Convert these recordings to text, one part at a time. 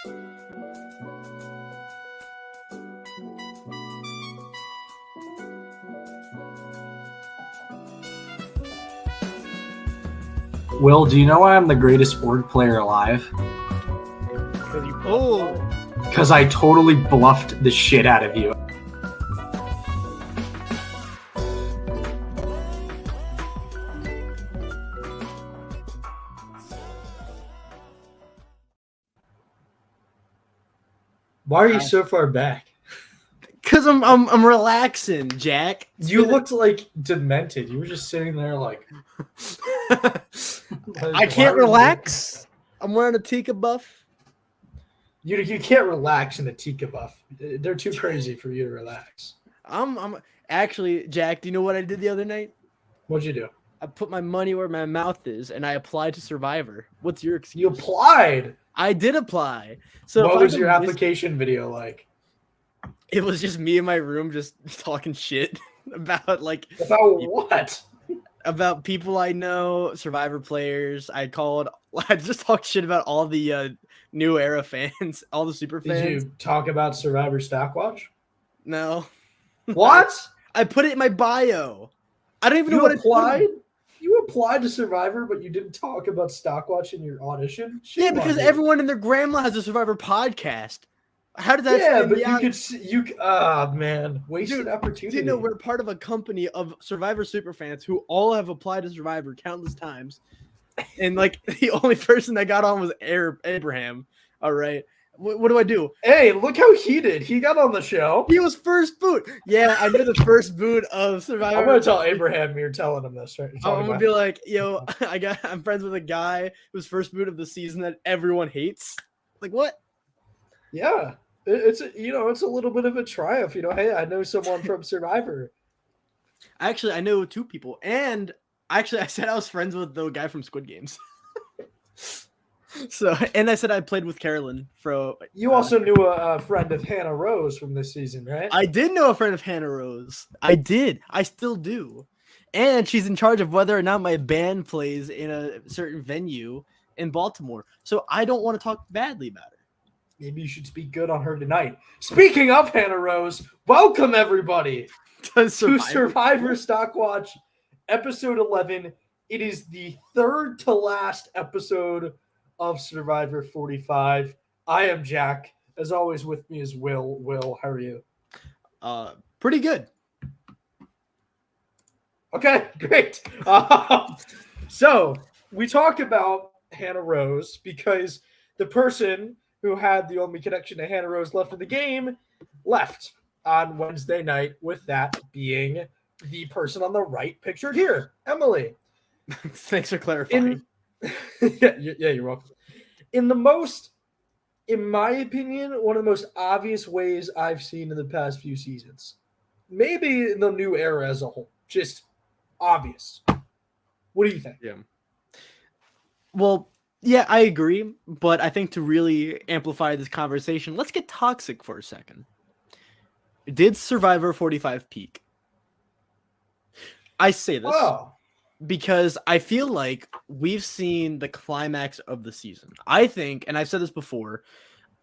Will, do you know why I'm the greatest sport player alive? Because I totally bluffed the shit out of you. Why are you so far back? Because I'm relaxing, Jack. You looked like demented. You were just sitting there like I can't relax. I'm wearing a Tika buff. You can't relax in a Tika buff. They're too crazy for you to relax. I'm actually, Jack, do you know what I did the other night? What'd you do? I put my money where my mouth is and I applied to Survivor. What's your excuse? You applied. I did apply. So what was your application video like? It was just me in my room just talking shit about what? About people I know, Survivor players. I just talked shit about all the new era fans, all the super fans. Did you talk about Survivor StockWatch? No. What? I put it in my bio. I don't even know what applied. You applied to Survivor, but you didn't talk about StockWatch in your audition. Yeah, because everyone and their grandma has a Survivor podcast. How did that? Yeah, but you could see man, wasted opportunity. You know, we're part of a company of Survivor superfans who all have applied to Survivor countless times, and like the only person that got on was Abraham. All right, what do I do? Hey, look how he did. He got on the show. He was first boot. Yeah, I know the first boot of Survivor. I'm gonna tell Abraham you're telling him this. Right? I'm gonna be like, yo, I'm friends with a guy who was first boot of the season that everyone hates. Like what? Yeah, it's a little bit of a triumph. Hey, I know someone from Survivor. Actually, I know two people, and actually, I said I was friends with the guy from Squid Games. So, and I said I played with Carolyn. You also knew a friend of Hannah Rose from this season, right? I did know a friend of Hannah Rose. I did. I still do. And she's in charge of whether or not my band plays in a certain venue in Baltimore. So I don't want to talk badly about her. Maybe you should speak good on her tonight. Speaking of Hannah Rose, welcome everybody to Survivor StockWatch, episode 11. It is the third to last episode of Survivor 45. I am Jack. As always, with me is Will. Will, how are you? Pretty good. Okay, great. So we talked about Hannah Rose because the person who had the only connection to Hannah Rose left in the game left on Wednesday night, with that being the person on the right pictured here, Emily. Thanks for clarifying. Yeah, you're welcome. In my opinion, one of the most obvious ways I've seen in the past few seasons. Maybe in the new era as a whole. Just obvious. What do you think? Yeah. Well, yeah, I agree. But I think to really amplify this conversation, let's get toxic for a second. Did Survivor 45 peak? I say this because I feel like we've seen the climax of the season. I think, and I've said this before,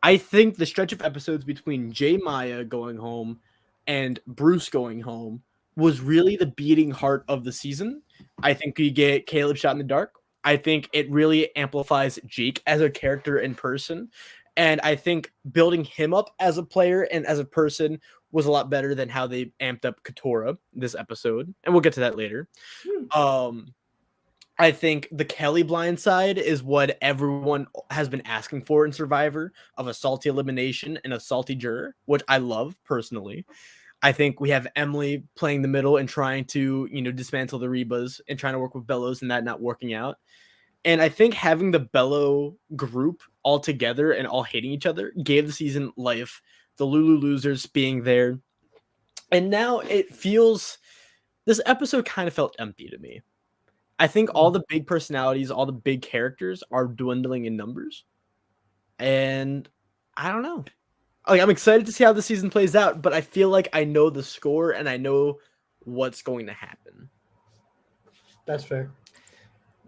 I think the stretch of episodes between Jay Maya going home and Bruce going home was really the beating heart of the season. I think we get Caleb shot in the dark. I think it really amplifies Jake as a character in person. And I think building him up as a player and as a person was a lot better than how they amped up Katora this episode. And we'll get to that later. I think the Kelly blindside is what everyone has been asking for in Survivor, of a salty elimination and a salty juror, which I love personally. I think we have Emily playing the middle and trying to, dismantle the Rebas and trying to work with Bellows and that not working out. And I think having the Bello group all together and all hating each other gave the season life. The Lulu losers being there. And now it feels, this episode kind of felt empty to me. I think all the big personalities, all the big characters are dwindling in numbers. And I don't know. I'm excited to see how the season plays out, but I feel like I know the score and I know what's going to happen. That's fair.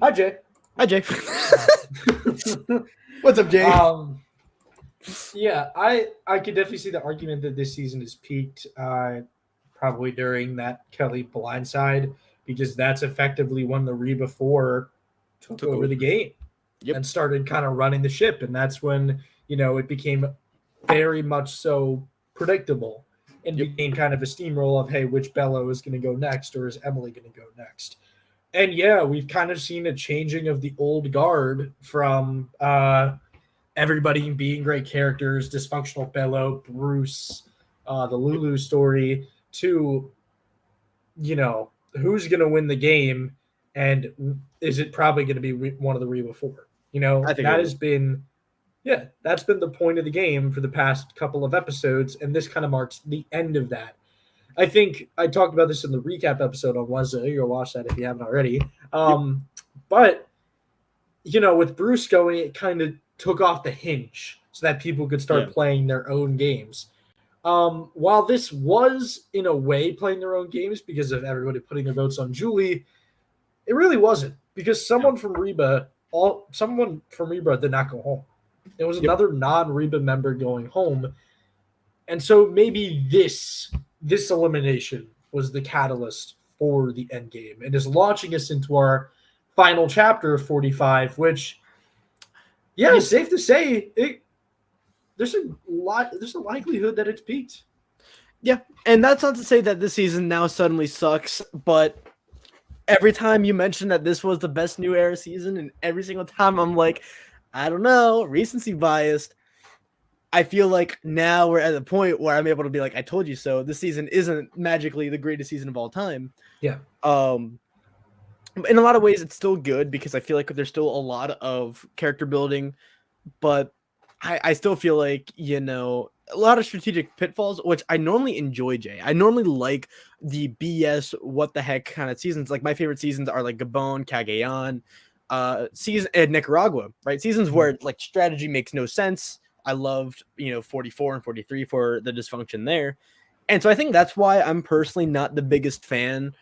Hi, Jay. Hi, Jay. What's up, Jay? Yeah, I could definitely see the argument that this season has peaked probably during that Kelly blindside, because that's effectively when the Reba 4 took Took over over. the game Yep. and started kind of running the ship. And that's when, it became very much so predictable and Yep. became kind of a steamroll of, hey, which Bello is going to go next, or is Emily going to go next? And yeah, we've kind of seen a changing of the old guard from everybody being great characters, dysfunctional Bello, Bruce, the Yep. Lulu story, to, who's going to win the game, and is it probably going to be one of the Reba 4? I think it That will. has been, yeah, that's been the point of the game for the past couple of episodes, and this kind of marks the end of that. I think I talked about this in the recap episode on Wednesday. You'll watch that if you haven't already. Yep. But with Bruce going, it kind of took off the hinge so that people could Yeah. start playing their own games. While this was in a way playing their own games because of everybody putting their votes on Julie, it really wasn't, because someone from Reba did not go home. It was Yep. another non-Reba member going home, and so maybe this elimination was the catalyst for the end game. It is launching us into our final chapter of 45, which, yeah, it's safe to say there's a likelihood that it's peaked. Yeah, and that's not to say that this season now suddenly sucks, but every time you mention that this was the best new era season, and every single time I'm like, I don't know, recency biased. I feel like now we're at the point where I'm able to be like, I told you so. This season isn't magically the greatest season of all time. Yeah. In a lot of ways, it's still good because I feel like there's still a lot of character building, but I still feel like, a lot of strategic pitfalls, which I normally enjoy, Jay. I normally like the BS, what the heck kind of seasons. Like, my favorite seasons are like Gabon, Cagayan, season and Nicaragua, right? Seasons where like strategy makes no sense. I loved, 44 and 43 for the dysfunction there. And so I think that's why I'm personally not the biggest fan.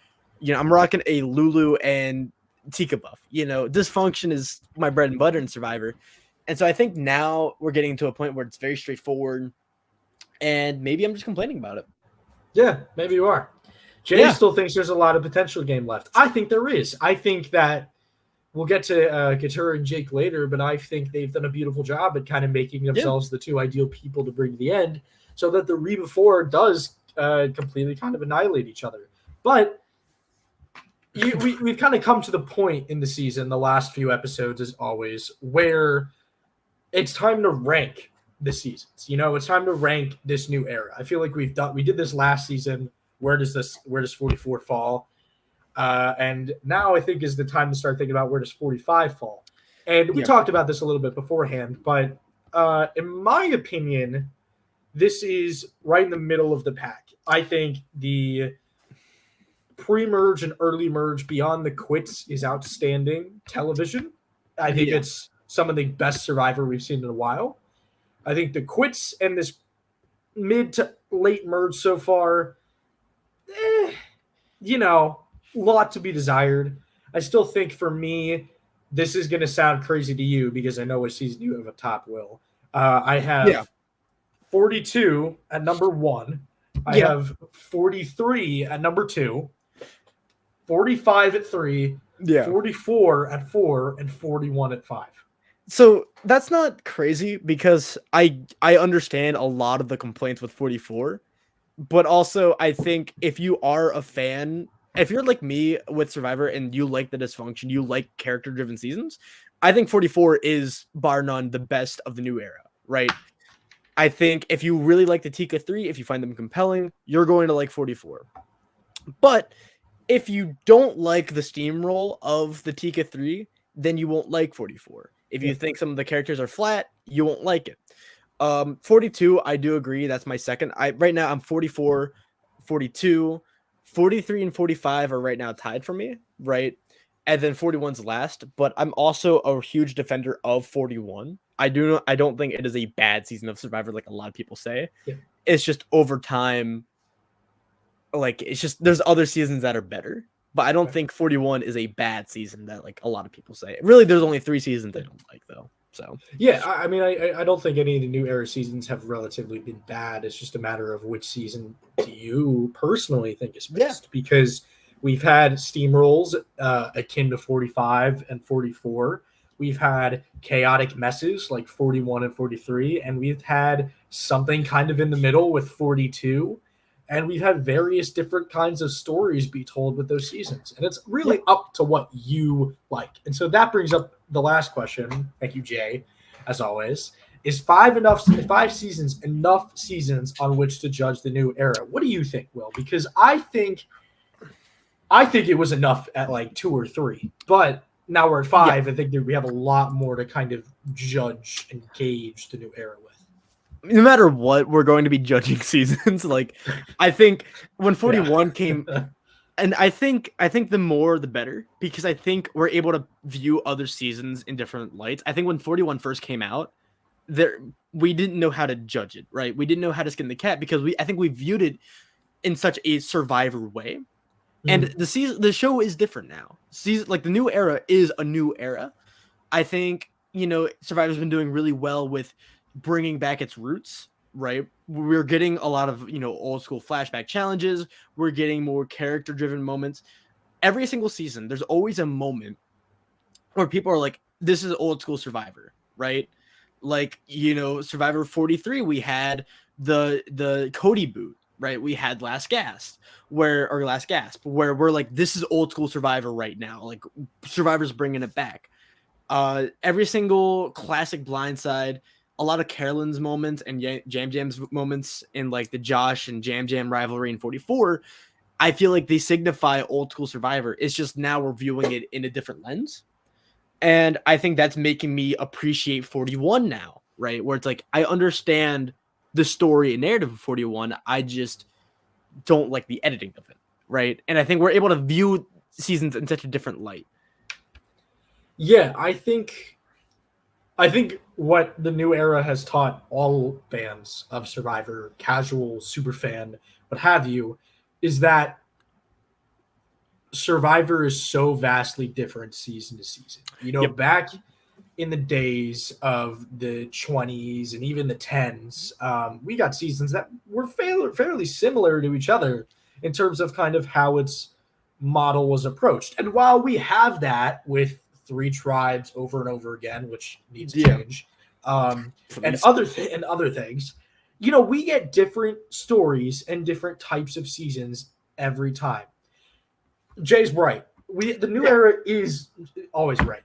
I'm rocking a Lulu and Tika buff. Dysfunction is my bread and butter in Survivor. And so I think now we're getting to a point where it's very straightforward, and maybe I'm just complaining about it. Yeah, maybe you are. Jay still thinks there's a lot of potential game left. I think there is. I think that we'll get to her and Jake later, but I think they've done a beautiful job at kind of making themselves the two ideal people to bring to the end, so that the Reba 4 does completely kind of annihilate each other. But we've kind of come to the point in the season, the last few episodes as always, where it's time to rank the seasons. It's time to rank this new era. I feel like we did this last season. Where does 44 fall? And now I think is the time to start thinking about where does 45 fall. And we talked about this a little bit beforehand, but in my opinion, this is right in the middle of the pack. I think the pre-merge and early merge beyond the quits is outstanding television. I think it's some of the best Survivor we've seen in a while. I think the quits and this mid to late merge so far, lot to be desired. I still think for me, this is going to sound crazy to you because I know what season you have a top, Will. I have 42 at number 1. I have 43 at number 2. 45 at 3, 44 at 4, and 41 at 5. So that's not crazy because I understand a lot of the complaints with 44, but also I think if you are a fan, if you're like me with Survivor and you like the dysfunction, you like character-driven seasons, I think 44 is bar none the best of the new era, right? I think if you really like the Tika 3, if you find them compelling, you're going to like 44. But if you don't like the steamroll of the Tika 3, then you won't like 44. If you think some of the characters are flat, you won't like it. 42, I do agree. That's my second. Right now, I'm 44, 42, 43, and 45 are right now tied for me, right? And then 41's last. But I'm also a huge defender of 41. I don't think it is a bad season of Survivor like a lot of people say. Yeah. It's just over time, like it's just there's other seasons that are better. But I don't think 41 is a bad season that like a lot of people say. Really, there's only 3 seasons I don't like though. So yeah, I mean, I don't think any of the new era seasons have relatively been bad. It's just a matter of which season do you personally think is best? Because we've had steamrolls akin to 45 and 44. We've had chaotic messes like 41 and 43, and we've had something kind of in the middle with 42. And we've had various different kinds of stories be told with those seasons. And it's really up to what you like. And so that brings up the last question. Thank you, Jay, as always. Is 5 seasons enough seasons on which to judge the new era? What do you think, Will? Because I think it was enough at like 2 or 3. But now we're at 5. I think that we have a lot more to kind of judge and gauge the new era with. No matter what, we're going to be judging seasons. Like, I think when 41 came, and I think the more the better, because I think we're able to view other seasons in different lights. I think when 41 first came out, we didn't know how to judge it, right? We didn't know how to skin the cat because I think we viewed it in such a Survivor way. And the show is different now. Like the new era is a new era. I think, Survivor's been doing really well with bringing back its roots, right? We're getting a lot of, old school flashback challenges. We're getting more character driven moments. Every single season, there's always a moment where people are like, this is old school Survivor, right? Like, Survivor 43, we had the Cody boot, right? We had Last Gasp, where we're like, this is old school Survivor right now. Like, Survivor's bringing it back. Every single classic Blindside, a lot of Carolyn's moments and Jam Jam's moments in like the Josh and Jam Jam rivalry in 44, I feel like they signify old school Survivor. It's just now we're viewing it in a different lens. And I think that's making me appreciate 41 now, right? Where it's like, I understand the story and narrative of 41. I just don't like the editing of it, right? And I think we're able to view seasons in such a different light. Yeah, I think what the new era has taught all fans of Survivor, casual, super fan, what have you, is that Survivor is so vastly different season to season. Back in the days of the 20s and even the 10s, we got seasons that were fairly similar to each other in terms of kind of how its model was approached. And while we have that with 3 tribes over and over again, which needs to change, and other things, we get different stories and different types of seasons every time. Jay's right. The new era is always right.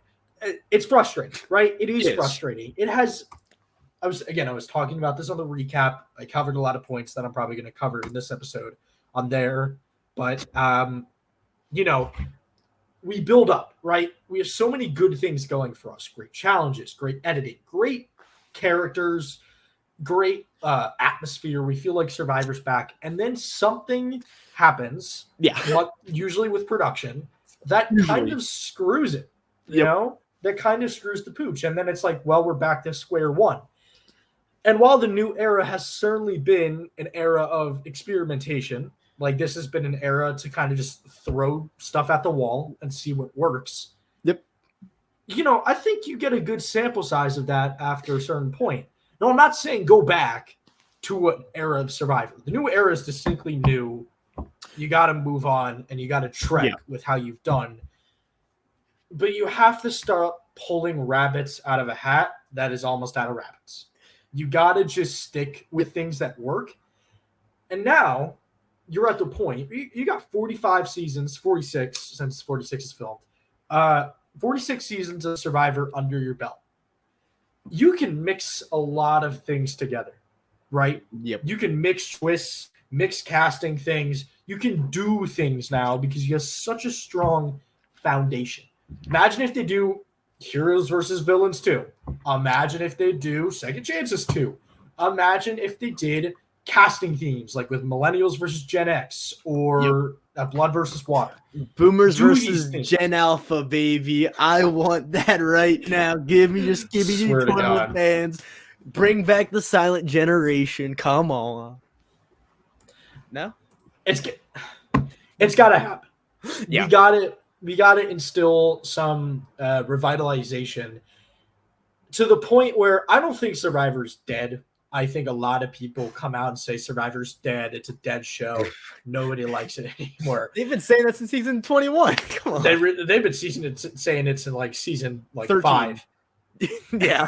It's frustrating, right? It is frustrating. It has. I was talking about this on the recap. I covered a lot of points that I'm probably going to cover in this episode on there, but we build up, right? We have so many good things going for us. Great challenges, great editing, great characters, great atmosphere. We feel like Survivor's back. And then something happens, usually with production, that kind of screws it, that kind of screws the pooch. And then it's like, well, we're back to square one. And while the new era has certainly been an era of experimentation, like this has been an era to kind of just throw stuff at the wall and see what works. Yep. I think you get a good sample size of that after a certain point. No, I'm not saying go back to an era of Survivor. The new era is distinctly new. You got to move on and you got to trek with how you've done. But you have to start pulling rabbits out of a hat that is almost out of rabbits. You got to just stick with things that work. And now you're at the point. You got 45 seasons, 46 since 46 is filmed. 46 seasons of Survivor under your belt. You can mix a lot of things together, right? Yep. You can mix twists, mix casting things. You can do things now because you have such a strong foundation. Imagine if they do Heroes versus Villains 2. Imagine if they do Second Chances 2. Imagine if they did casting themes like with Millennials versus Gen X or Blood versus Water. Boomers versus Gen Alpha, baby. I want that right now. Give me tournament fans. Bring back the silent generation. Come on. No? It's got to happen. Yeah. We got to instill some revitalization to the point where I don't think Survivor's dead. I think a lot of people come out and say Survivor's dead. It's a dead show. Nobody likes it anymore. They've been saying that since season 21. Come on. They've been saying it's in like season 13. 5. Yeah.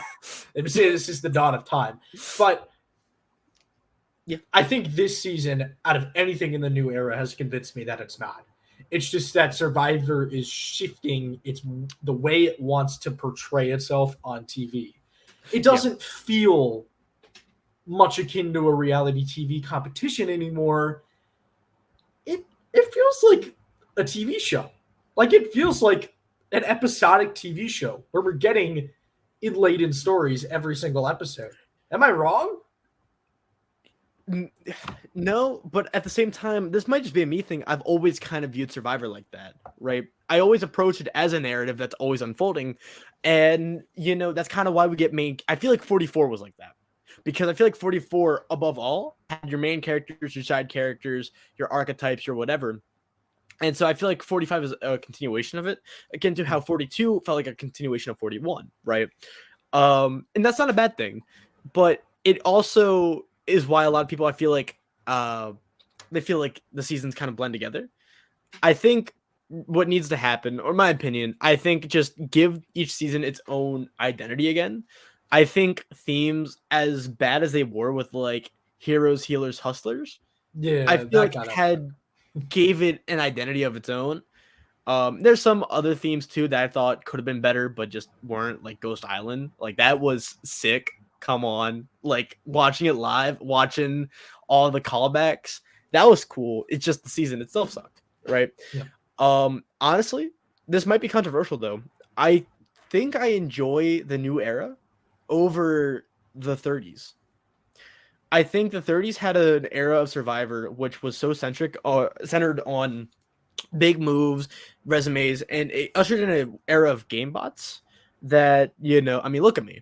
They've been saying this is the dawn of time. But yeah, I think this season, out of anything in the new era, has convinced me that it's not. It's just that Survivor is shifting the way it wants to portray itself on TV. It doesn't feel much akin to a reality TV competition anymore. It feels like a TV show. Like it feels like an episodic TV show where we're getting laden stories every single episode. Am I wrong? No, but at the same time, this might just be a me thing. I've always kind of viewed Survivor like that, right? I always approach it as a narrative that's always unfolding. And, that's kind of why we get I feel like 44 was like that. Because I feel like 44, above all, had your main characters, your side characters, your archetypes, your whatever. And so I feel like 45 is a continuation of it, akin to how 42 felt like a continuation of 41, right? And that's not a bad thing. But it also is why a lot of people, I feel like, they feel like the seasons kind of blend together. I think what needs to happen, or my opinion, I think just give each season its own identity again. I think themes, as bad as they were with like heroes, healers, hustlers, I feel like gave it an identity of its own. There's some other themes too that I thought could have been better, but just weren't, like Ghost Island. Like that was sick. Come on, like watching it live, watching all the callbacks, that was cool. It's just the season itself sucked, right? Yeah. Honestly, this might be controversial though. I think I enjoy the new era over the 30s. I think the 30s had an era of Survivor which was so centered on big moves, resumes, and it ushered in an era of game bots that, I mean, look at me.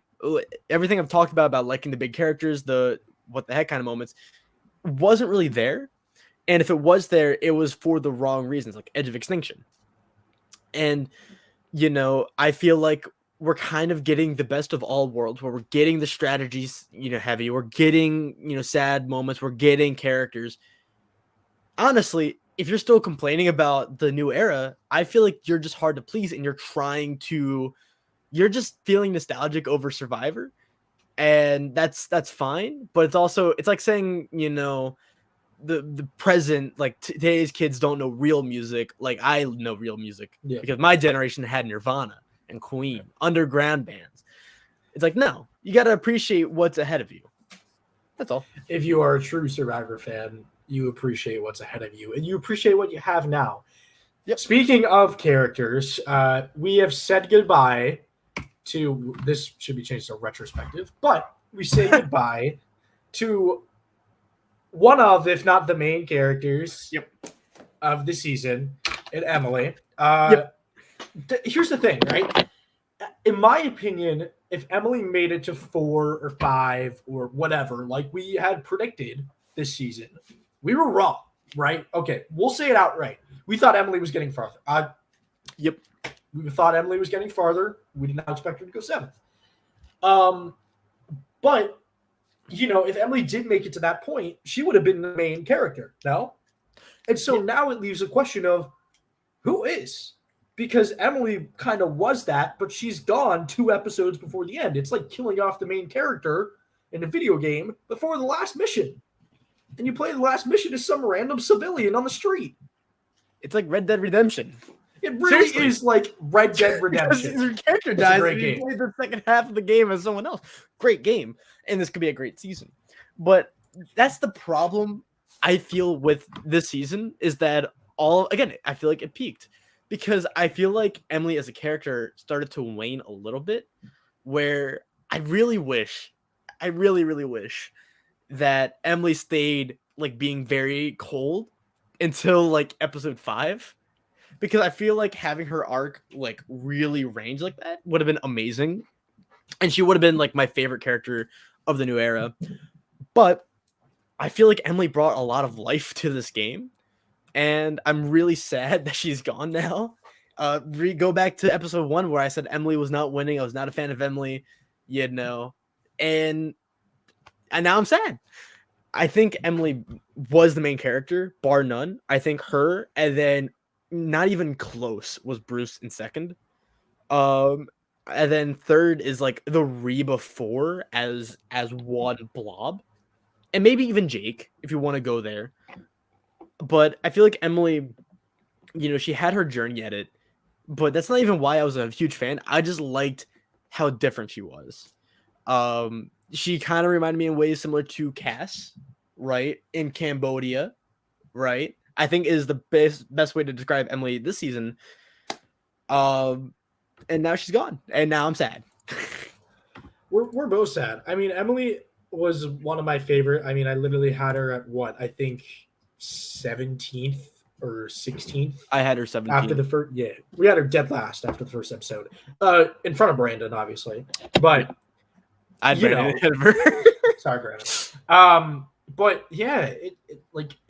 Everything I've talked about liking the big characters, the what the heck kind of moments, wasn't really there. And if it was there, it was for the wrong reasons, like Edge of Extinction. And, I feel like we're kind of getting the best of all worlds, where we're getting the strategies, heavy. We're getting, sad moments. We're getting characters. Honestly, if you're still complaining about the new era, I feel like you're just hard to please, and you're just feeling nostalgic over Survivor, and that's fine. But it's like saying, the present, like today's kids don't know real music. Like I know real music because my generation had Nirvana and Queen, underground bands. It's like, no, you got to appreciate what's ahead of you. That's all. If you are a true Survivor fan, you appreciate what's ahead of you, and you appreciate what you have now. Yep. Speaking of characters, we have said goodbye to, this should be changed to retrospective, but we say goodbye to one of, if not the main characters of the season, and Emily. Here's the thing, right? In my opinion, if Emily made it to 4 or 5 or whatever, like we had predicted this season, we were wrong, right? Okay, we'll say it outright. We thought Emily was getting farther. We thought Emily was getting farther. We did not expect her to go 7th. But, if Emily did make it to that point, she would have been the main character, no? And so now it leaves a question of who is? Because Emily kind of was that, but she's gone 2 episodes before the end. It's like killing off the main character in a video game before the last mission. And you play the last mission as some random civilian on the street. It's like Red Dead Redemption. It really is like Red Dead Redemption. Your character dies and you play the second half of the game as someone else. Great game. And this could be a great season. But that's the problem I feel with this season, is that I feel like it peaked. Because I feel like Emily as a character started to wane a little bit, where I really, really wish that Emily stayed like being very cold until like episode 5. Because I feel like having her arc like really range like that would have been amazing. And she would have been like my favorite character of the new era. But I feel like Emily brought a lot of life to this game. And I'm really sad that she's gone now. Go back to episode 1 where I said Emily was not winning. I was not a fan of Emily. and now I'm sad. I think Emily was the main character, bar none. I think her, and then not even close was Bruce in second. And then third is like the Reba 4 as one blob, and maybe even Jake if you want to go there. But I feel like Emily, she had her journey at it, but that's not even why I was a huge fan. I just liked how different she was. She kind of reminded me in ways similar to Cass, right? In Cambodia, right? I think is the best way to describe Emily this season. And now she's gone, and now I'm sad. We're both sad. I mean, Emily was one of my favorite. I mean, I literally had her at what? I think 17th or 16th. I had her 17th. After the first, yeah. We had her dead last after the first episode. In front of Brandon, obviously. But I'd Brandon ahead of her. Sorry, Brandon. But yeah,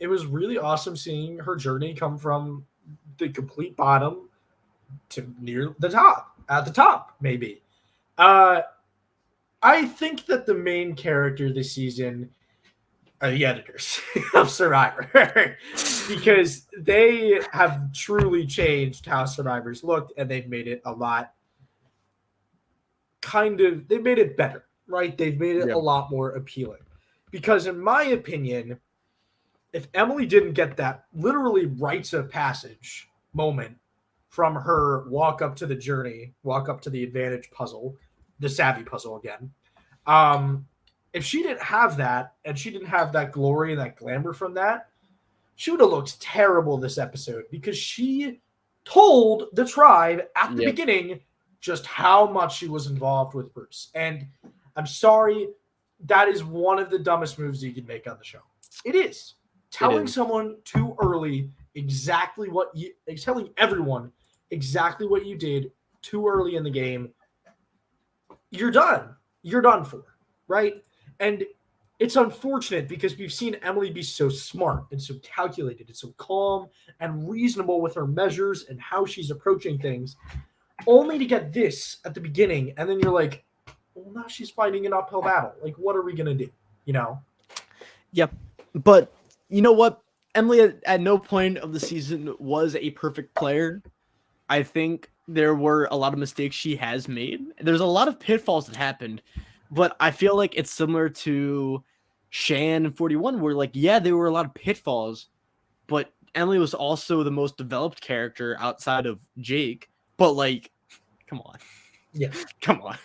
it was really awesome seeing her journey come from the complete bottom to near the top, at the top, maybe. I think that the main character this season are the editors of Survivor because they have truly changed how Survivors looked, and they've made it a lot they've made it better, right? They've made it a lot more appealing. Because in my opinion, if Emily didn't get that literally rites of passage moment from her walk up to the journey, walk up to the advantage puzzle, the savvy puzzle again, if she didn't have that and she didn't have that glory and that glamour from that, she would have looked terrible this episode because she told the tribe at the beginning just how much she was involved with Bruce. And I'm sorry, that is one of the dumbest moves you can make on the show. It is. Telling someone too early telling everyone exactly what you did too early in the game, you're done. You're done for, right? And it's unfortunate because we've seen Emily be so smart and so calculated and so calm and reasonable with her measures and how she's approaching things, only to get this at the beginning. And then you're like, well, now she's fighting an uphill battle. Like, what are we going to do? Yeah. But you know what? Emily at no point of the season was a perfect player. I think there were a lot of mistakes she has made. There's a lot of pitfalls that happened, but I feel like it's similar to Shan and 41, where there were a lot of pitfalls, but Emily was also the most developed character outside of Jake. But come on. Yeah. Come on.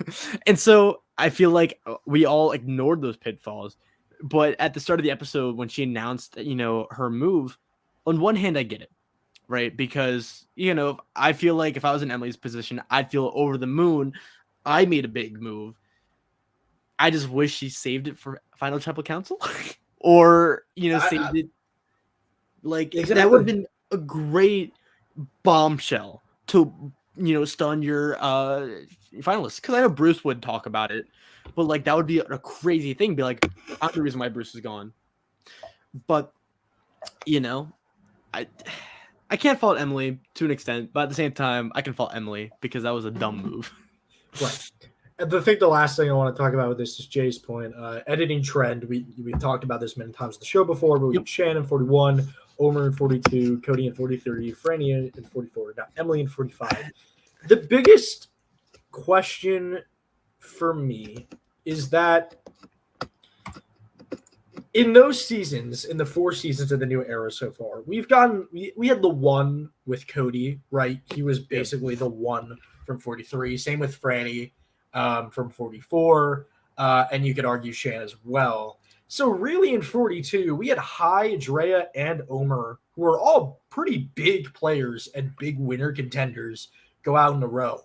And so I feel like we all ignored those pitfalls. But at the start of the episode, when she announced, her move, on one hand, I get it, right? Because, I feel like if I was in Emily's position, I'd feel over the moon. I made a big move. I just wish she saved it for Final Tribal Council or, saved it. Exactly. That would have been a great bombshell to, stun your finalists. Because I know Bruce would talk about it. But that would be a crazy thing. Be like, I'm the reason why Bruce is gone. But I can't fault Emily to an extent, but at the same time, I can fault Emily because that was a dumb move. Right. And the last thing I want to talk about with this is Jay's point. Editing trend. We've talked about this many times on the show before, but we have Shannon 41, Omer in 42, Cody in 43, Franny in 44, now Emily in 45. The biggest question for me is that in those seasons, in the 4 seasons of the new era so far, we had the one with Cody, right? He was basically the one from 43. Same with Franny from 44. And you could argue Shan as well. So really in 42, we had Hai, Drea, and Omer, who are all pretty big players and big winner contenders, go out in a row.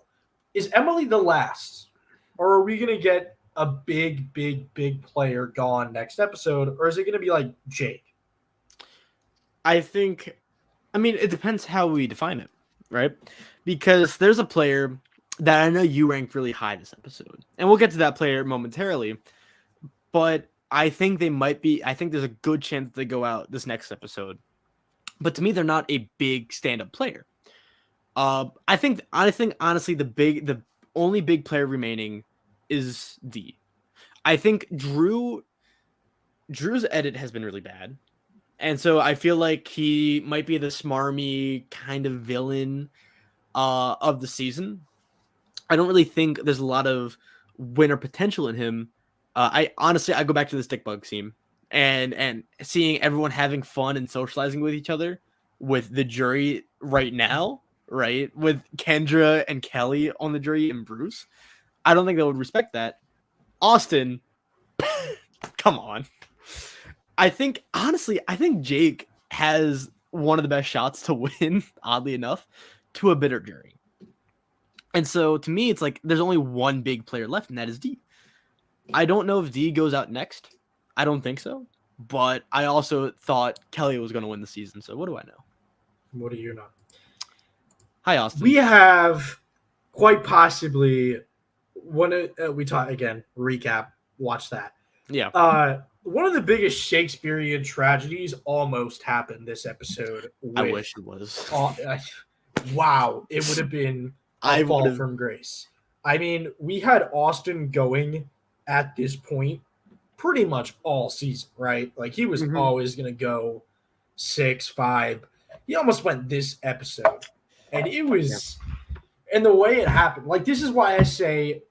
Is Emily the last? Or are we going to get a big, big, big player gone next episode? Or is it going to be like Jake? It depends how we define it, right? Because there's a player that I know you ranked really high this episode. And we'll get to that player momentarily. But I think there's a good chance they go out this next episode. But to me, they're not a big stand-up player. I think honestly, the only big player remaining is D. I think Drew's edit has been really bad. And so I feel like he might be the smarmy kind of villain of the season. I don't really think there's a lot of winner potential in him. I go back to the stick bug team and seeing everyone having fun and socializing with each other with the jury right now, right? With Kendra and Kelly on the jury and Bruce. I don't think they would respect that. Austin, come on. I think Jake has one of the best shots to win, oddly enough, to a bitter jury. And so to me, it's like there's only one big player left, and that is D. I don't know if D goes out next. I don't think so. But I also thought Kelly was going to win the season. So what do I know? What do you know? Hi, Austin. We have quite possibly we talk again, recap, watch that. Yeah. One of the biggest Shakespearean tragedies almost happened this episode. I wish it was. Wow. It would have been a fall from grace. I mean, we had Austin going at this point pretty much all season, right? Like he was always going to go 6-5. He almost went this episode. And it was, and the way it happened, like this is why I say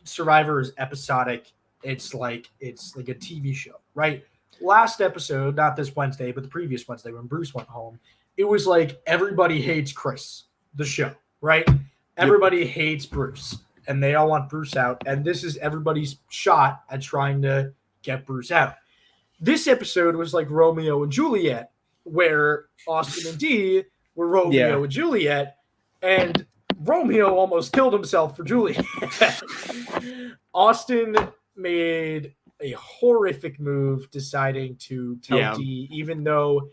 Survivor is episodic. It's like a TV show, right? Last episode, not this Wednesday, but the previous Wednesday when Bruce went home, it was like everybody hates Chris, the show, right? Everybody hates Bruce, and they all want Bruce out. And this is everybody's shot at trying to get Bruce out. This episode was like Romeo and Juliet, where Austin and Dee were Romeo and Juliet, and Romeo almost killed himself for Juliet. Austin made a horrific move deciding to tell Dee, even though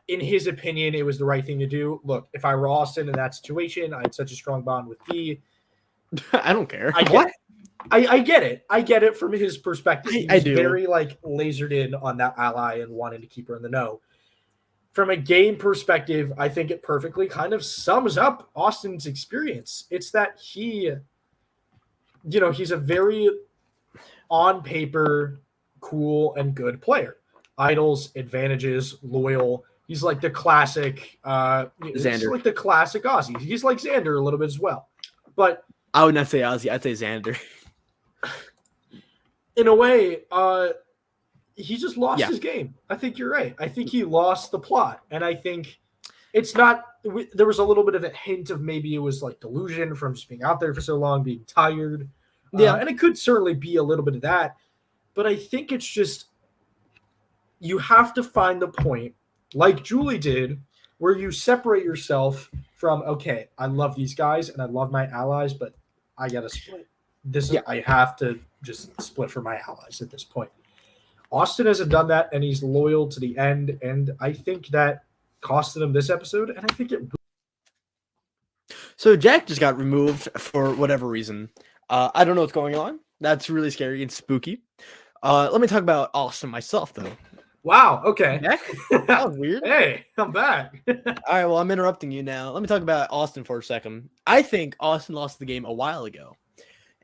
in his opinion it was the right thing to do. Look, if I were Austin in that situation, I had such a strong bond with Dee. I don't care. I get it. I get it from his perspective. He's very like lasered in on that ally and wanting to keep her in the know. From a game perspective, I think it perfectly kind of sums up Austin's experience. It's that he's a very on paper, cool and good player. Idols, advantages, loyal. He's like the classic Xander. Like the classic Aussie. He's like Xander a little bit as well. But I would not say Aussie, I'd say Xander. In a way, he just lost his game. I think you're right. I think he lost the plot. And I think it's not – there was a little bit of a hint of maybe it was like delusion from just being out there for so long, being tired. And it could certainly be a little bit of that. But I think it's just you have to find the point, like Julie did, where you separate yourself from, okay, I love these guys and I love my allies, but I got to split. I have to just split for my allies at this point. Austin hasn't done that, and he's loyal to the end, and I think that costed him this episode, and I think it. So Jack just got removed for whatever reason. I don't know what's going on. That's really scary and spooky. Let me talk about Austin myself, though. Wow. Okay. Jack? That was weird. Hey, I'm back. All right. Well, I'm interrupting you now. Let me talk about Austin for a second. I think Austin lost the game a while ago.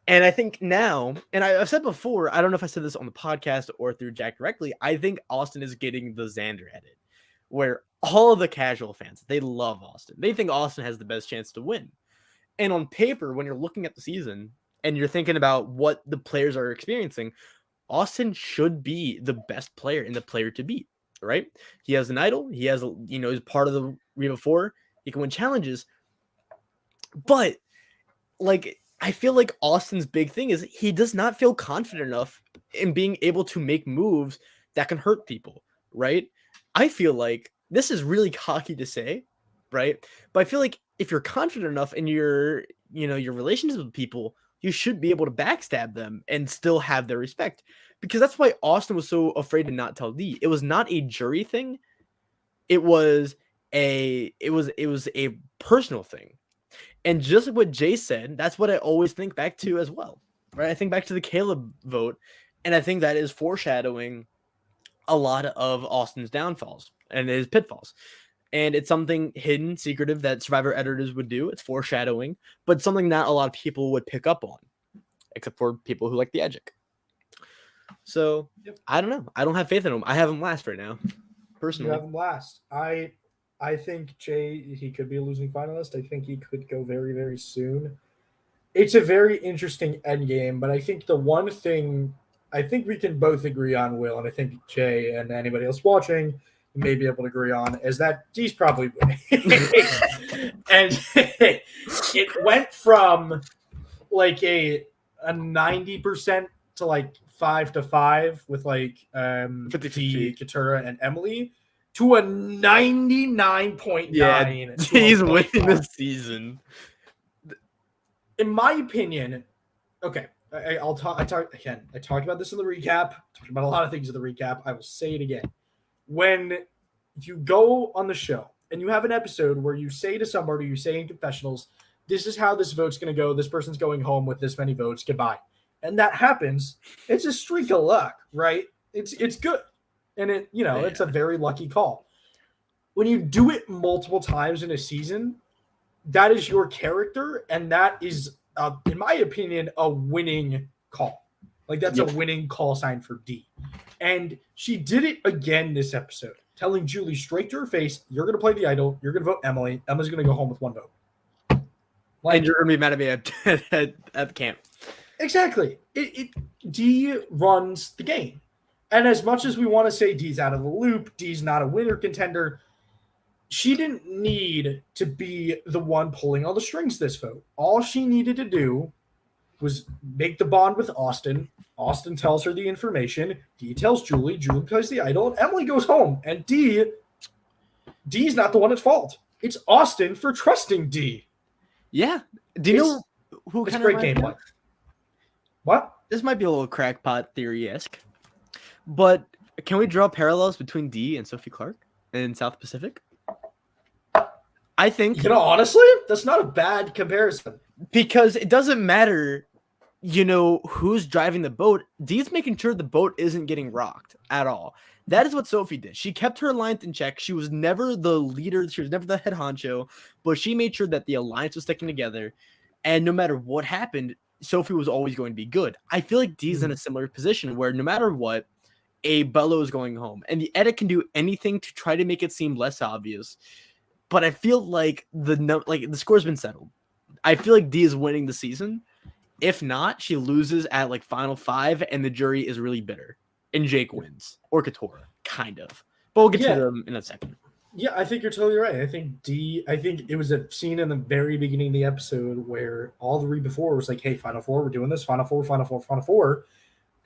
And I think now, and I've said before, I don't know if I said this on the podcast or through Jack directly, I think Austin is getting the Xander edit, where all of the casual fans, they love Austin. They think Austin has the best chance to win. And on paper, when you're looking at the season and you're thinking about what the players are experiencing, Austin should be the best player and the player to beat, right? He has an idol. He has, he's part of the Reba 4. He can win challenges. But, I feel like Austin's big thing is he does not feel confident enough in being able to make moves that can hurt people, right? I feel like this is really cocky to say, right? But I feel like if you're confident enough in your relationships with people, you should be able to backstab them and still have their respect. Because that's why Austin was so afraid to not tell Lee. It was not a jury thing. It was a personal thing. And just like what Jay said, that's what I always think back to as well, right? I think back to the Caleb vote, and I think that is foreshadowing a lot of Austin's downfalls and his pitfalls. And it's something hidden, secretive that Survivor editors would do. It's foreshadowing, but something not a lot of people would pick up on. except for people who like the Edgic. So I don't know. I don't have faith in him. I have him last right now, personally. You have him last. I think Jay, he could be a losing finalist. I think he could go very, very soon. It's a very interesting end game, but I think the one thing I think we can both agree on, Will, and I think Jay and anybody else watching may be able to agree on, is that D's probably winning. And it went from like a 90% to like 5-5 with like D, Katura, and Emily to a 99.9. Yeah, he's winning the season. In my opinion, okay, I'll talk again. I talked about this in the recap. Talked about a lot of things in the recap. I will say it again. When you go on the show and you have an episode where you say to somebody, you say in confessionals, this is how this vote's going to go. This person's going home with this many votes. Goodbye. And that happens. It's a streak of luck, right? It's good. And it's a very lucky call. When you do it multiple times in a season, that is your character, and that is, in my opinion, a winning call. Like, that's a winning call sign for D. And she did it again this episode, telling Julie straight to her face, you're going to play the idol, you're going to vote Emily, Emma's going to go home with 1 vote. Like, and you're going to be mad at me at the camp. Exactly. D runs the game. And as much as we want to say D's out of the loop, D's not a winner contender, she didn't need to be the one pulling all the strings this vote. All she needed to do was make the bond with Austin. Austin tells her the information. D tells Julie. Julie plays the idol. And Emily goes home. And D's not the one at fault. It's Austin for trusting D. Yeah. Do you know who kind of great gameplay? What? This might be a little crackpot theory-esque. But can we draw parallels between D and Sophie Clark in South Pacific? I think, honestly, that's not a bad comparison. Because it doesn't matter, who's driving the boat. Dee's making sure the boat isn't getting rocked at all. That is what Sophie did. She kept her alliance in check. She was never the leader. She was never the head honcho, but she made sure that the alliance was sticking together. And no matter what happened, Sophie was always going to be good. I feel like Dee's in a similar position where no matter what, a Bello is going home. And the edit can do anything to try to make it seem less obvious. But I feel like the score's been settled. I feel like D is winning the season. If not, she loses at like final 5, and the jury is really bitter. And Jake wins, or Katora, kind of. But we'll get to them in a second. Yeah, I think you're totally right. I think it was a scene in the very beginning of the episode where all the read before was like, hey, final 4, we're doing this. Final 4, final 4, final 4.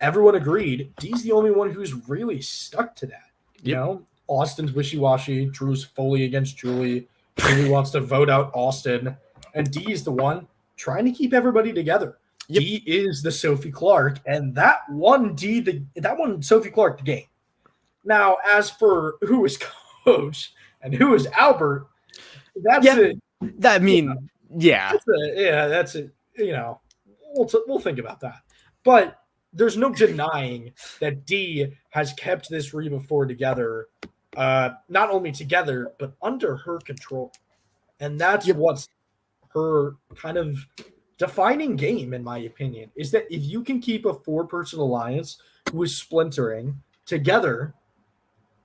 Everyone agreed. D's the only one who's really stuck to that. You know? Austin's wishy-washy. Drew's fully against Julie. Julie wants to vote out Austin. And D is the one trying to keep everybody together. D is the Sophie Clark, and that won Sophie Clark the game. Now, as for who is coach and who is Albert, that's it. That's it. We'll think about that. But there's no denying that D has kept this Reba 4 together, not only together, but under her control. And that's what's her kind of defining game, in my opinion, is that if you can keep a 4-person alliance who is splintering together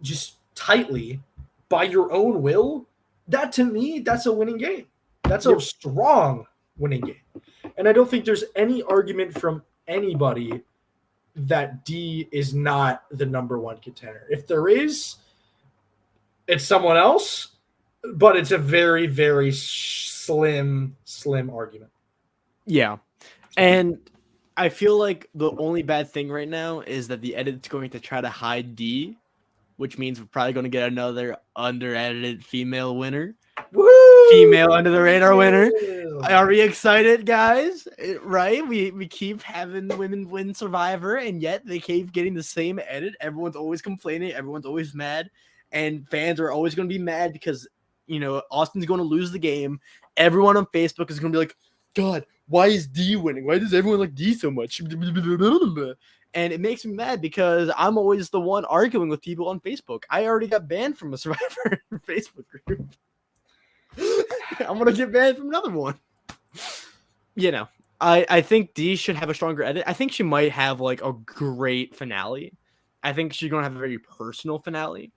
just tightly by your own will, that to me, that's a winning game. That's a strong winning game. And I don't think there's any argument from anybody that D is not the number 1 contender. If there is, it's someone else, but it's a very, very slim argument. Yeah. And I feel like the only bad thing right now is that the edit's going to try to hide D, which means we're probably going to get another under-edited female winner. Woo! Female under the radar winner. Are we excited, guys? Right? We keep having women win Survivor, and yet they keep getting the same edit. Everyone's always complaining. Everyone's always mad. And fans are always going to be mad because, Austin's going to lose the game. Everyone on Facebook is going to be like, God, why is D winning? Why does everyone like D so much? And it makes me mad because I'm always the one arguing with people on Facebook. I already got banned from a Survivor Facebook group. I'm going to get banned from another one. I think D should have a stronger edit. I think she might have like a great finale. I think she's going to have a very personal finale.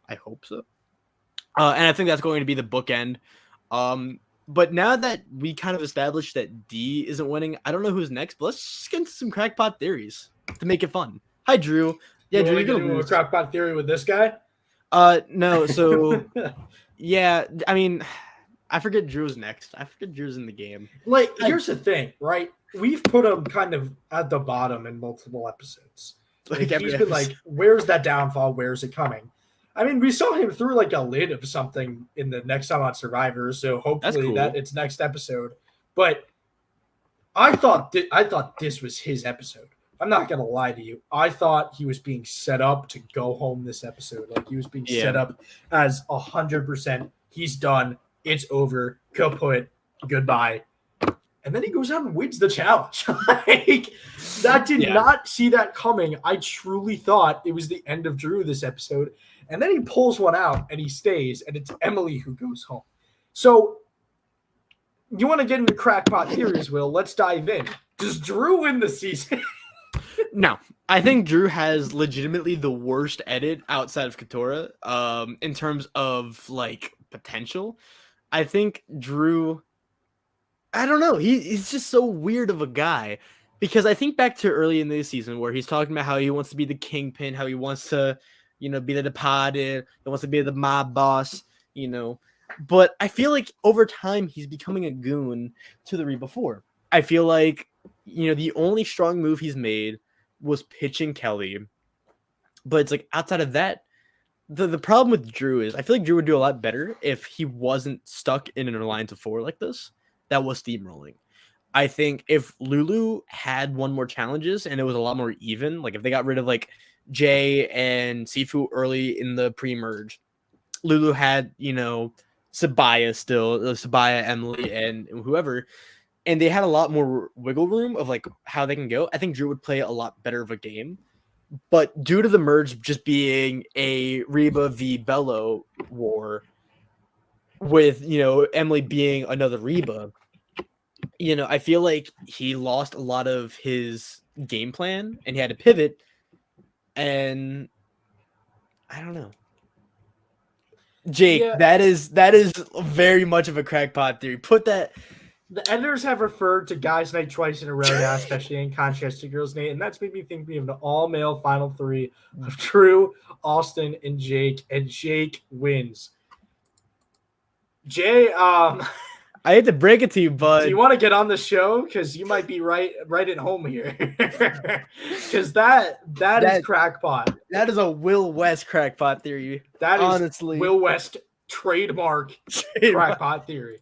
I hope so. And I think that's going to be the bookend. But now that we kind of established that D isn't winning, I don't know who's next, but let's just get into some crackpot theories to make it fun. Hi, Drew. Yeah, Drew, you're going to do a crackpot theory with this guy? No, so, yeah, I mean, I forget Drew's next. I forget Drew's in the game. Like, here's the thing, right? We've put him kind of at the bottom in multiple episodes. Like he's been like, where's that downfall? Where's it coming? I mean, we saw him through like a lid of something in the next time on Survivor, so hopefully that it's next episode. But I thought this was his episode. I'm not gonna lie to you. I thought he was being set up to go home this episode. Like he was being set up as 100%. He's done. It's over. Kaput. Goodbye. And then he goes out and wins the challenge. Like that did not see that coming. I truly thought it was the end of Drew this episode. And then he pulls one out and he stays, and it's Emily who goes home. So you want to get into crackpot theories, Will? Let's dive in. Does Drew win the season? No. I think Drew has legitimately the worst edit outside of Katora in terms of like potential. I think Drew, I don't know. He's just so weird of a guy because I think back to early in this season where he's talking about how he wants to be the kingpin, how he wants to, be the departed, he wants to be the mob boss, But I feel like over time he's becoming a goon to the Reba 4. I feel like, the only strong move he's made was pitching Kelly. But it's like outside of that, the problem with Drew is I feel like Drew would do a lot better if he wasn't stuck in an alliance of 4 like this that was steamrolling. I think if Lulu had won more challenges and it was a lot more even, like if they got rid of like Jay and Sifu early in the pre-merge, Lulu had, Sabaya still, Sabaya, Emily, and whoever, and they had a lot more wiggle room of like how they can go. I think Drew would play a lot better of a game. But due to the merge just being a Reba v Bello war with, Emily being another Reba, I feel like he lost a lot of his game plan and he had to pivot. And I don't know. Jake, that is very much of a crackpot theory. Put that. The editors have referred to guys' night twice in a row now, especially in contrast to girls' night, and that's made me think of an all-male final 3 of Drew, Austin, and Jake wins. Jay, I hate to break it to you, bud. Do you want to get on the show? Because you might be right at home here. Because that is crackpot. That is a Will West crackpot theory. That is honestly Will West trademark crackpot theory.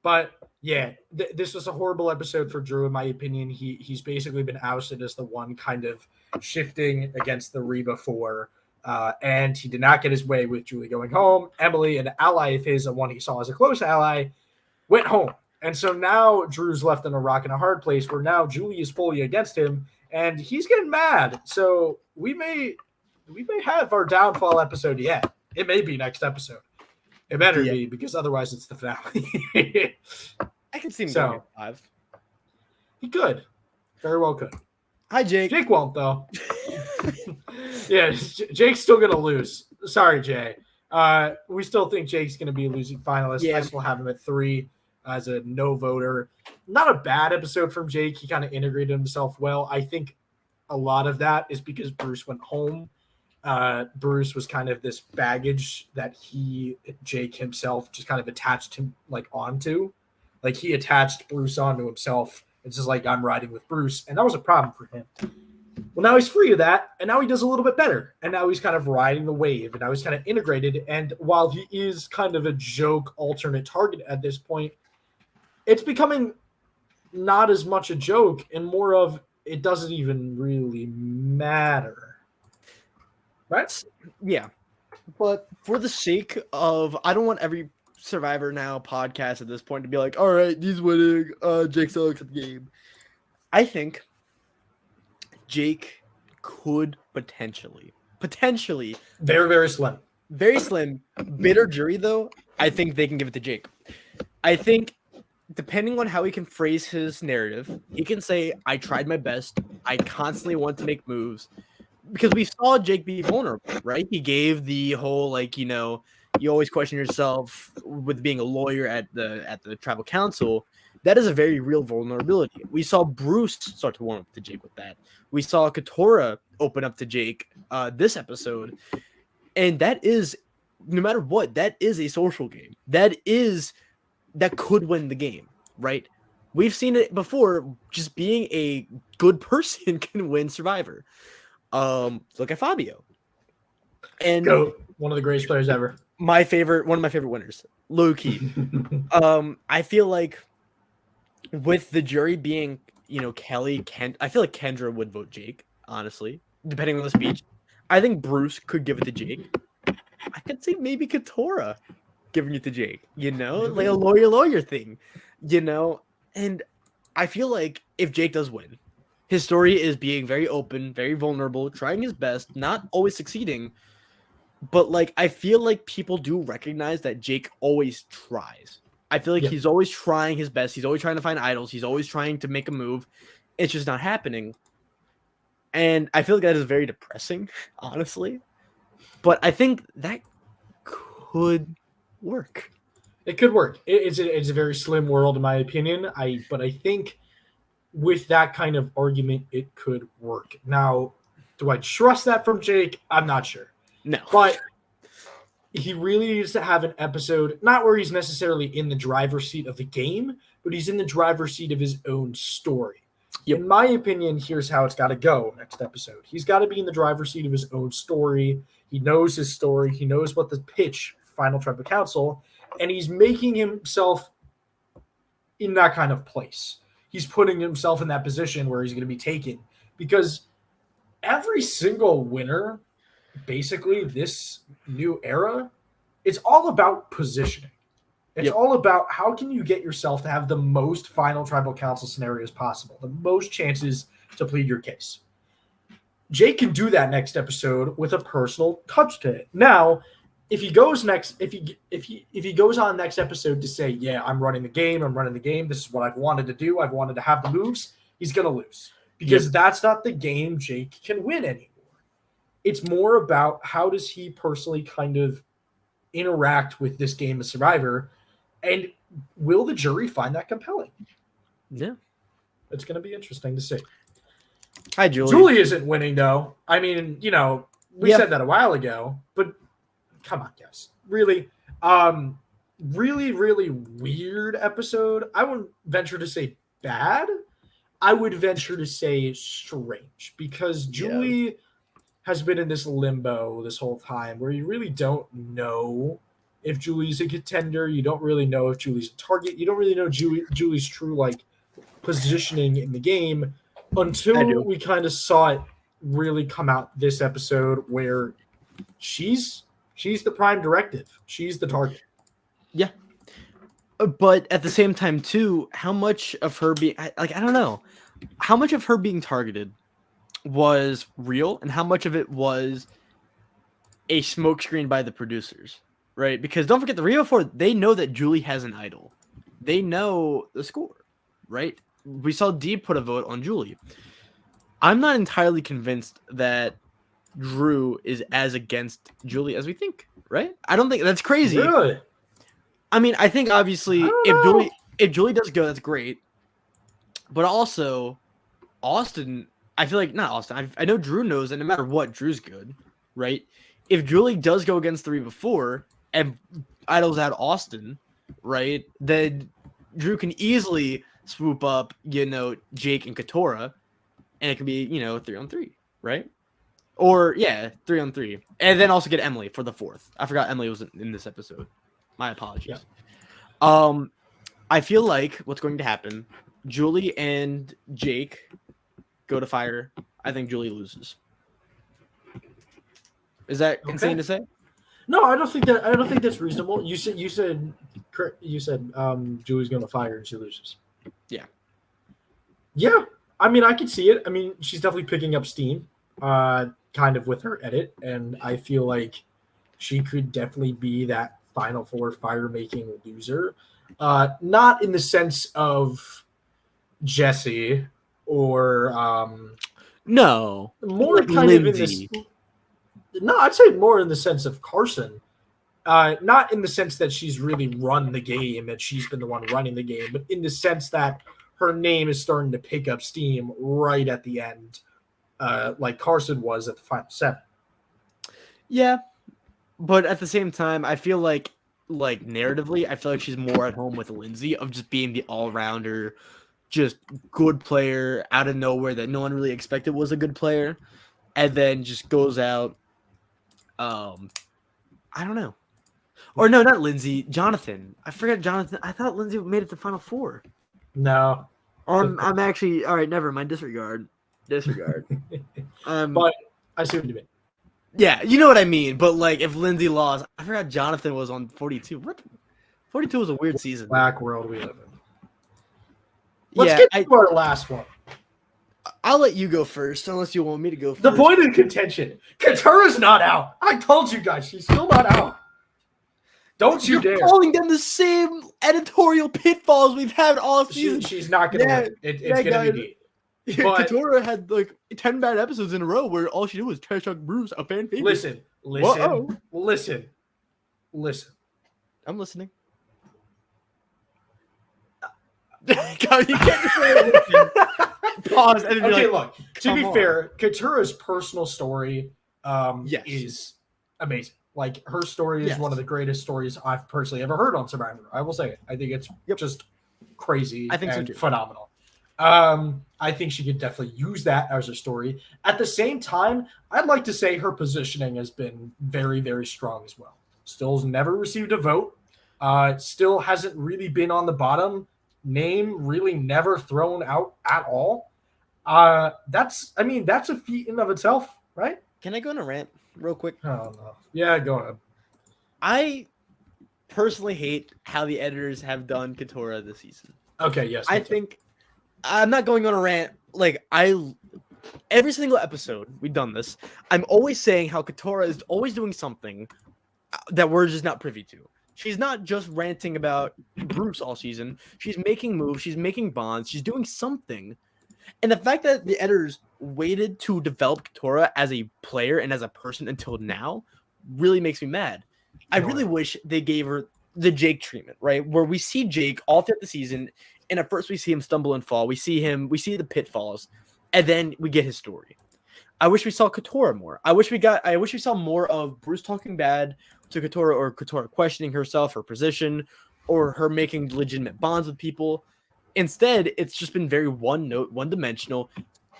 But yeah, this was a horrible episode for Drew, in my opinion. He's basically been ousted as the one kind of shifting against the Reba 4. And he did not get his way with Julie going home. Emily, an ally of his, the one he saw as a close ally, went home. And so now Drew's left in a rock and a hard place where now Julie is fully against him and he's getting mad. So we may have our downfall episode yet. It may be next episode. It better be because otherwise it's the finale. I can see him going 5. He could. Very well could. Hi, Jake. Jake won't, though. Yeah, Jake's still going to lose. Sorry, Jay. We still think Jake's going to be a losing finalist. Yeah. I still have him at 3 as a no voter. Not a bad episode from Jake. He kind of integrated himself well. I think a lot of that is because Bruce went home. Bruce was kind of this baggage that Jake himself just kind of attached him onto. Like he attached Bruce onto himself. It's just like I'm riding with Bruce. And that was a problem for him. Well, now he's free of that, and now he does a little bit better. And now he's kind of riding the wave, and now he's kind of integrated. And while he is kind of a joke alternate target at this point, it's becoming not as much a joke and more of it doesn't even really matter. Right? Yeah. But for the sake of, I don't want every Survivor Now podcast at this point to be like, all right, he's winning. Jake sucks at the game. I think Jake could potentially very, very slim. Very slim. Bitter jury, though, I think they can give it to Jake. I think depending on how he can phrase his narrative, he can say, I tried my best. I constantly want to make moves. Because we saw Jake be vulnerable, right? He gave the whole, like, you always question yourself with being a lawyer at the tribal council. That is a very real vulnerability. We saw Bruce start to warm up to Jake with that. We saw Katora open up to Jake this episode. And that is, no matter what, that is a social game. That could win the game, right? We've seen it before. Just being a good person can win Survivor. Look at Fabio. And one of the greatest players ever. One of my favorite winners, low key. I feel like with the jury being, Kelly, I feel like Kendra would vote Jake, honestly, depending on the speech. I think Bruce could give it to Jake. I could see maybe Katora giving it to Jake, like a lawyer thing, and I feel like if Jake does win, his story is being very open, very vulnerable, trying his best, not always succeeding, but like I feel like people do recognize that Jake always tries. I feel like he's always trying his best. He's always trying to find idols. He's always trying to make a move. It's just not happening. And I feel like that is very depressing, honestly. But I think that could work. It could work. It's a very slim world, in my opinion. But I think with that kind of argument, it could work. Now, do I trust that from Jake? I'm not sure. No. But he really needs to have an episode, not where he's necessarily in the driver's seat of the game, but he's in the driver's seat of his own story. Yep. In my opinion, here's how it's got to go next episode. He's got to be in the driver's seat of his own story. He knows his story. He knows what the pitch, Final Tribal Council, and he's making himself in that kind of place. He's putting himself in that position where he's going to be taken, because every single winner, basically this new era, it's all about positioning. It's all about how can you get yourself to have the most Final Tribal Council scenarios possible, the most chances to plead your case. Jake can do that next episode with a personal touch to it. Now, if he goes on next episode to say, yeah, I'm running the game, this is what I've wanted to do, I've wanted to have the moves, he's going to lose. Because that's not the game Jake can win anymore. It's more about how does he personally kind of interact with this game of Survivor, and will the jury find that compelling? Yeah. It's going to be interesting to see. Hi, Julie. Julie isn't winning, though. I mean, we said that a while ago, but come on, guys. Really, really, really weird episode. I wouldn't venture to say bad. I would venture to say strange, because Julie has been in this limbo this whole time where you really don't know if Julie's a contender. You don't really know if Julie's a target. You don't really know Julie's true positioning in the game until we kind of saw it really come out this episode, where she's the prime directive. She's the target. Yeah. But at the same time, too, how much of her being I don't know, how much of her being targeted was real and how much of it was a smokescreen by the producers, right? Because don't forget, the Rio 4, they know that Julie has an idol. They know the score, right? We saw Dee put a vote on Julie. I'm not entirely convinced that Drew is as against Julie as we think, right? I don't think that's crazy. Really? I mean, I think obviously if Julie does go, that's great. But also, Austin, I feel like not Austin. I know Drew knows that no matter what, Drew's good, right? If Julie does go against 3 before and idols out Austin, right, then Drew can easily swoop up, Jake and Katora, and it can be, 3-on-3, right? Or 3-on-3, and then also get Emily for the 4th. I forgot Emily was in this episode. My apologies. Yeah. I feel like what's going to happen, Julie and Jake go to fire. I think Julie loses. Is that insane to say? No, I don't think that's reasonable. You said Julie's going to fire and she loses. Yeah. Yeah. I mean, I could see it. I mean, she's definitely picking up steam, kind of with her edit, and I feel like she could definitely be that Final 4 fire-making loser. Not in the sense of Jesse or no, more like kind Lindsay. of in this. No, I'd say more in the sense of Carson. Not in the sense that she's really run the game, that she's been the one running the game, but in the sense that her name is starting to pick up steam right at the end, like Carson was at the final 7. Yeah, but at the same time, I feel like narratively, I feel like she's more at home with Lindsay of just being the all-rounder, just good player out of nowhere that no one really expected was a good player, and then just goes out. I don't know. Or no, not Lindsay. Jonathan. I forgot Jonathan. I thought Lindsay made it to Final 4. No. I'm actually all right. Never mind. Disregard. But I see what you mean. Yeah, you know what I mean. But like, if Lindsay lost, I forgot Jonathan was on 42. What? 42 was a weird season. Black world we live in. Let's get to our last one. I'll let you go first, unless you want me to go first. The point of contention. Katura's not out. I told you guys, she's still not out. Don't you dare. You're calling them the same editorial pitfalls we've had all season. She's not going to win. It's going to be deep. But Katura had like 10 bad episodes in a row where all she did was trash talk Bruce, a fan favorite. Listen. I'm listening. God, you can't say listen. Pause. And okay, like, look. To be fair, Katura's personal story is amazing. Like, her story is one of the greatest stories I've personally ever heard on Survivor. I will say it. I think it's just crazy and phenomenal. I think she could definitely use that as a story. At the same time, I'd like to say her positioning has been very, very strong as well. Still's never received a vote. Still hasn't really been on the bottom. Name really never thrown out at all. That's a feat in of itself, right? Can I go on a rant real quick? Oh no. Yeah, go ahead. I personally hate how the editors have done Katura this season. Okay, yes. I think I'm not going on a rant. Like, every single episode we've done this, I'm always saying how Katura is always doing something that we're just not privy to. She's not just ranting about Bruce all season. She's making moves. She's making bonds. She's doing something. And the fact that the editors waited to develop Katura as a player and as a person until now really makes me mad. I really wish they gave her the Jake treatment, right? Where we see Jake all throughout the season, and at first we see him stumble and fall. We see the pitfalls, and then we get his story. I wish we saw Katura more. I wish we saw more of Bruce talking bad to Katura, or Katura questioning herself, her position, or her making legitimate bonds with people. Instead, it's just been very one-dimensional.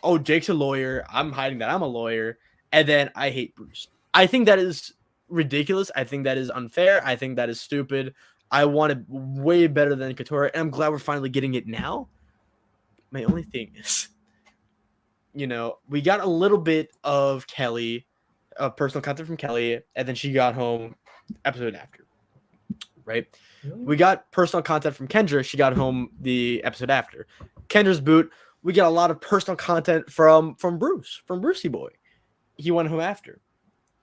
Oh, Jake's a lawyer. I'm hiding that I'm a lawyer. And then I hate Bruce. I think that is ridiculous. I think that is unfair. I think that is stupid. I want it way better than Katura, and I'm glad we're finally getting it now. My only thing is, we got a little bit of Kelly, personal content from Kelly, and then she got home episode after, right? We got personal content from Kendra. She got home the episode after. Kendra's boot. We got a lot of personal content from Bruce, from Brucey Boy. He went home after.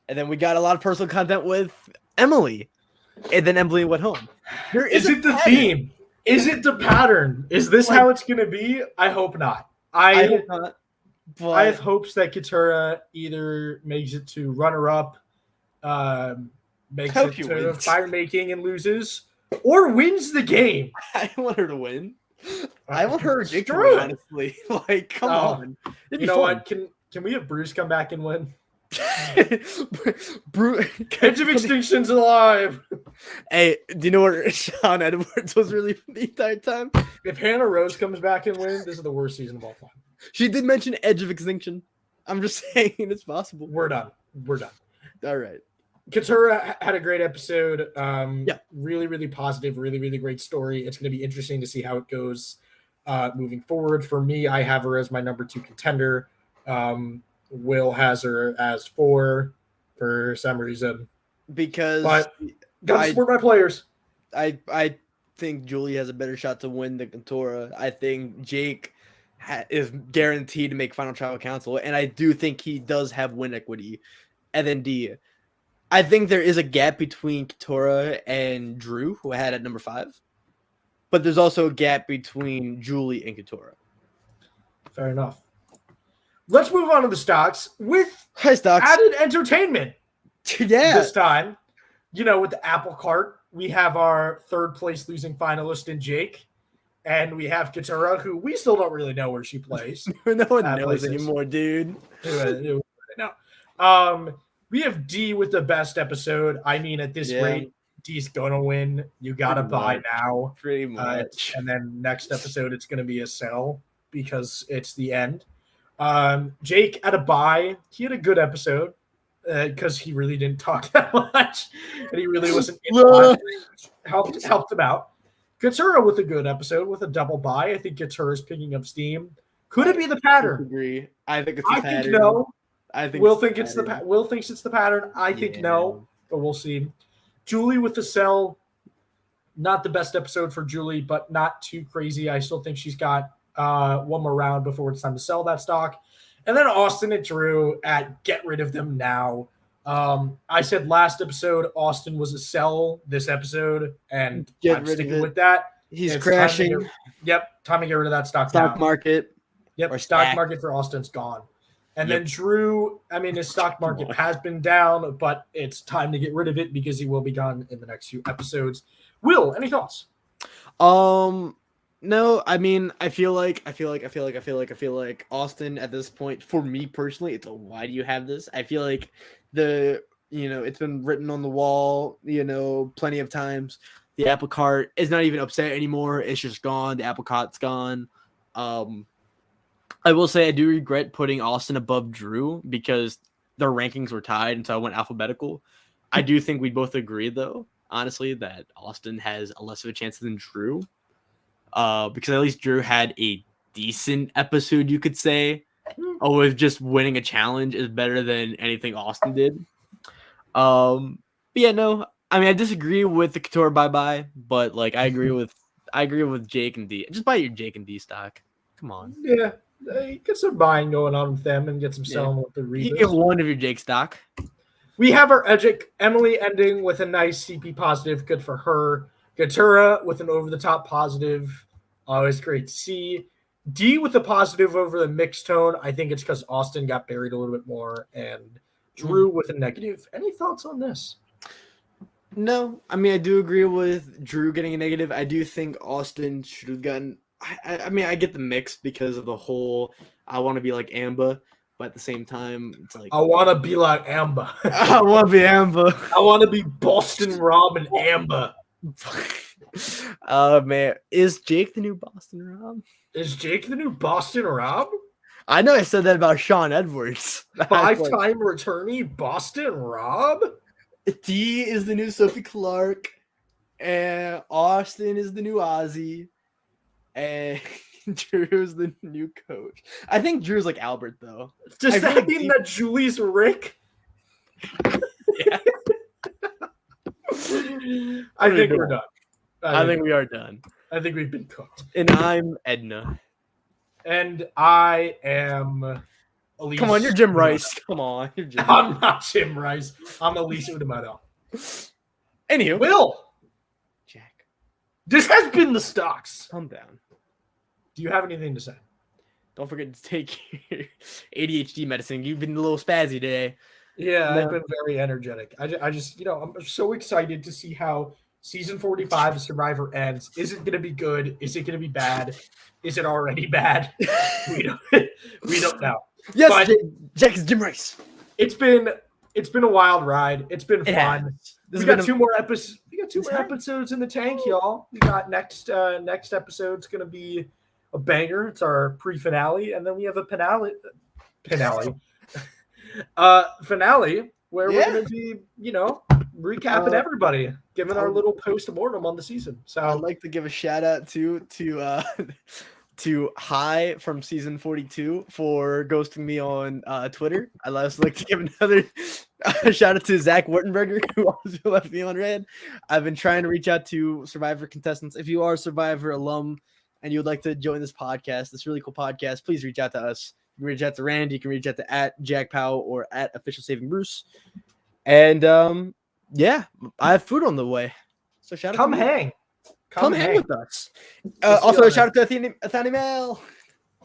And then we got a lot of personal content with Emily. And then Emily went home. Is it the theme? Is it the pattern? Is this how it's going to be? I hope not. I hope not. But I have hopes that Katura either makes it to runner-up, makes it to fire-making and loses, or wins the game. I want her to win. I want her to win, honestly. Like, come on. You know what? Can we have Bruce come back and win? Edge of Extinction's alive. Hey, do you know what Sean Edwards was really the entire time? If Hannah Rose comes back and wins, this is the worst season of all time. She did mention Edge of Extinction. I'm just saying it's possible. We're done. All right. Katura had a great episode. Really, really positive. Really, really great story. It's going to be interesting to see how it goes moving forward. For me, I have her as my number 2 contender. Will has her as 4 for some reason. But gotta support my players. I think Julie has a better shot to win than Katura. I think Jake is guaranteed to make Final Tribal Council, and I do think he does have win equity. And then D, I think there is a gap between Katura and Drew, who I had at number 5. but there's also a gap between Julie and Katura. Fair enough. Let's move on to the stocks with added entertainment. Yeah. This time, with the apple cart, we have our third place losing finalist in Jake. And we have Katura, who we still don't really know where she plays. No one knows anymore, dude. No. We have D with the best episode. I mean, at this rate, D's gonna win. You gotta buy now. Pretty much. And then next episode, it's gonna be a sell because it's the end. Jake at a buy. He had a good episode because he really didn't talk that much, and he really wasn't in the helped him out. Katura with a good episode with a double buy. I think Katura is picking up steam. Could it be the pattern? I agree. I think it's the pattern. Think no. I think Will thinks it's the pattern. I think no, but we'll see. Julie with the sell. Not the best episode for Julie, but not too crazy. I still think she's got one more round before it's time to sell that stock. And then Austin and Drew at get rid of them now. I said last episode Austin was a sell this episode, and I'm sticking with that. He's crashing. Time to get rid of that stock market. Yep, stock market for Austin's gone. And then Drew, his stock market has been down, but it's time to get rid of it because he will be gone in the next few episodes. Will, any thoughts? No, I feel like Austin at this point, for me personally, it's a why do you have this? I feel like it's been written on the wall, plenty of times. The apple cart is not even upset anymore. It's just gone. The apple cart's gone. I will say I do regret putting Austin above Drew because their rankings were tied, and so I went alphabetical. I do think we both agree, though, honestly, that Austin has a less of a chance than Drew. Because at least Drew had a decent episode, you could say. With just winning a challenge is better than anything Austin did. But yeah, no. I disagree with the Couture bye-bye, but I agree with Jake and D. Just buy your Jake and D stock. Come on. Yeah. Get some buying going on with them and get some selling with the Rebus. You get one of your Jake stock. We have our Emily ending with a nice CP positive. Good for her. Katura with an over-the-top positive. Always great to see. D with a positive over the mixed tone. I think it's because Austin got buried a little bit more. And Drew with a negative. Any thoughts on this? No. I do agree with Drew getting a negative. I do think Austin should have gotten... I get the mix because of the whole I want to be like Amba, but at the same time, it's like... I want to be like Amba. I want to be Amba. I want to be Boston Rob and Amba. Man, is Jake the new Boston Rob? Is Jake the new Boston Rob? I know I said that about Sean Edwards. 5-time returnee Boston Rob? D is the new Sophie Clark, and Austin is the new Ozzy, and Drew's the new coach. I think Drew's like Albert, though. Does that mean that Julie's Rick? Yeah. I think we're done. I think we are done. I think we've been cooked. And I'm Edna. And I am Elise. Come on, you're Jim Rice. Come on. I'm not Jim Rice. I'm Elise Udamato. Anywho. Will. Jack. This has been the stocks. Calm down. Do you have anything to say? Don't forget to take your ADHD medicine. You've been a little spazzy today. Yeah, I've been very energetic. I just, I'm so excited to see how season 45 of Survivor ends. Is it going to be good? Is it going to be bad? Is it already bad? we don't know. Yes, but Jack is Jim Rice. It's been a wild ride. It's been fun. We got two more episodes. We got two more episodes in the tank, y'all. We got next episode's going to be a banger. It's our pre-finale, and then we have a finale where we're going to be, recapping everybody, giving our little post-mortem on the season. So I'd like to give a shout out to Hi from season 42 for ghosting me on Twitter. I'd also like to give another shout out to Zach Wurtenberger, who also left me on red. I've been trying to reach out to Survivor contestants. If you are a Survivor alum and you would like to join this podcast, this really cool podcast, please reach out to us. You can reach out to Randy. You can reach out to @JackPowell or @OfficialSavingBruce. And I have food on the way. So shout out. Come Come hang with us. Also, a shout out to Athena Mail.